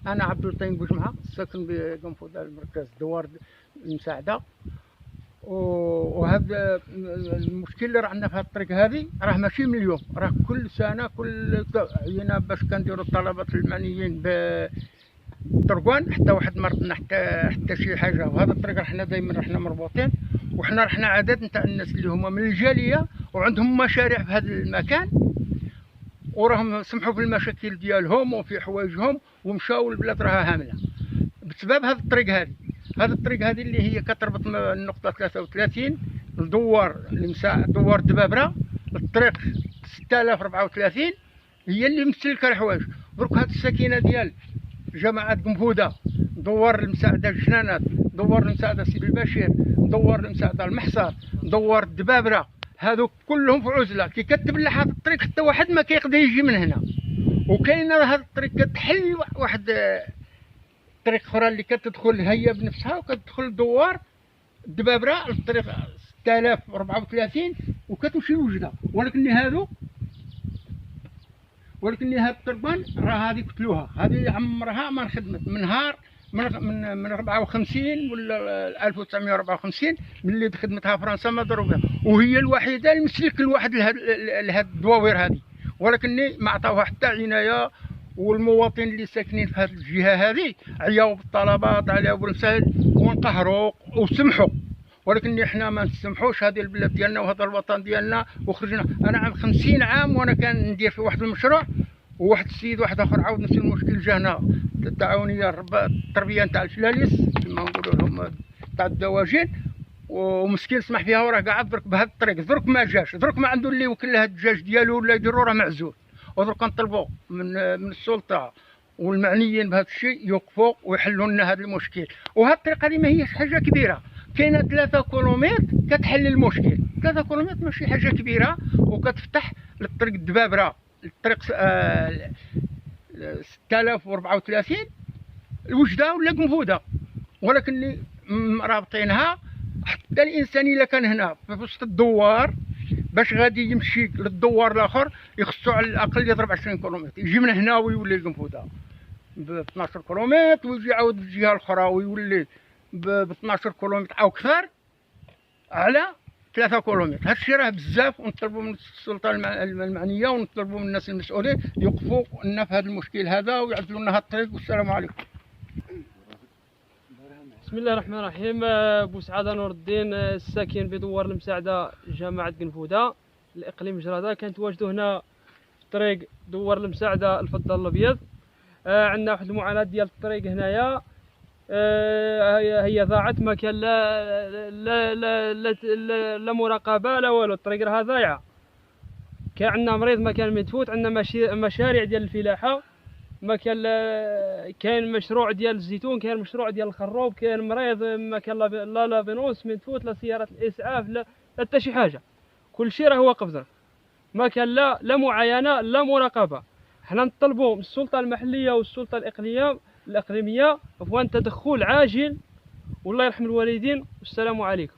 انا عبد اللطيف بوجمعه ساكن بقنفذه المركز دوار المساعده. وهذا المشكل اللي راه عندنا في هذه الطريق هذه راه ماشي من اليوم، راه كل سنه كل عينا باش كنديروا الطلبات المعنيين بالطرقان حتى واحد مرضنا حتى شي حاجه. وهذا الطريق رحنا دائما رحنا مربوطين، وحنا رحنا عدد نتاع الناس اللي هما من الجاليه وعندهم مشاريع في هذا المكان، وراهم سمحوا في المشاكل ديالهم وفي حوايجهم ومشاو البلاد راها هامله بسبب هذه الطريق هذه. هذه الطريق هذه اللي هي كتربط النقطه 33 لدوار دوار دبابره الطريق 6034 هي اللي مسلكه الحوايج. درك هذه السكينه ديال جماعه قنفذه، دوار المساعده الجنانات، دوار المساعده سيدي البشير، دوار المساعده المحصر، دوار الدبابره، هذو كلهم في عزله. كي كتبلح هذا الطريق حتى واحد ما كيقدر يجي من هنا. وكاينه هذه الطريق كتحل واحد طريق اخرى اللي كتدخل هي بنفسها وكتدخل دوار الدبابره الطريق 6034 وكتمشي لوجده. ولكن هاد الطربان راه هذه قتلوها، هذه عمرها ما خدمت من نهار من 54 ولا 1954 ملي خدمتها فرنسا ما داروا بها، وهي الوحيده اللي مسلك الواحد لهاد الدواوير هذه. ولكن ما عطاوها حتى عنايه. والمواطنين اللي ساكنين في هذه الجهه هذه عياو بالطلبات على بالمسائل وانقهروا وسمحوا. ولكن احنا ما نسمحوش، هذه البلاد ديالنا وهذا الوطن ديالنا. وخرجنا انا عام 50 عام وانا كان ندير في واحد المشروع، وواحد السيد واحد اخر عاود نفس المشكل جانا التعاونيه التربيه نتاع الفلاليس كما نقولوا لهم تاع الدواجن، ومسكين سمح فيها وراه قاعد درك بهذا الطريق. درك ما جاش، درك ما عنده اللي يوكل له الدجاج ديالو ولا يديرو راه معزول. ودرك كنطلبوا من السلطه والمعنيين بهذا الشيء يوقفوا ويحلوا لنا هذا المشكل. وهذه الطريقه هذه ما هيش حاجه كبيره، كاينه 3 كيلومتر كتحل المشكل. 3 كيلومتر ماشي حاجه كبيره، وكتفتح للطريق الدبابره الطريق 6034 الوجده ولا قنفذه. ولكن اللي رابطينها حتى الانسان الا كان هنا في وسط الدوار باش غادي يمشي للدوار الاخر يخصو على الاقل يضرب 20 كيلومتر، يجي من هنا ويولي القنفذه ب 12 كيلومتر، ويجي يعاود الجهه الاخرى ويولي ب 12 كيلومتر او اكثر على 3 كيلومتر. هذا الشيء راه بزاف، ونطلبوا من السلطه المعنيه ونطلبوا من الناس المسؤولين يوقفوا لنا في هذا المشكل هذا ويعدلوا لنا هذا الطريق. والسلام عليكم. بسم الله الرحمن الرحيم. بوسعاده نور الدين، الساكن بدوار المساعده جماعه قنفذه الاقليم جراده. كنتواجدوا هنا في طريق دوار المساعده الفضل الابيض. عندنا واحد المعاناه ديال الطريق هنايا. هي ضاعت، ما كان لا مراقبه لا والو. الطريق راها ضايعه. كان عندنا مريض ما كان متفوت، عندنا مشاريع ديال الفلاحه، ما كان كاين مشروع ديال الزيتون، كاين مشروع ديال الخروب، كاين مريض ما كان لا لافينوس من تفوت، لا سيارات الاسعاف، لا حتى شي حاجه. كل شيء راه واقف درك، ما كان لا معاينه لا مراقبه. حنا نطلبوا من السلطه المحليه والسلطه الاقليميه عفوا تدخل عاجل، والله يرحم الوالدين. والسلام عليكم.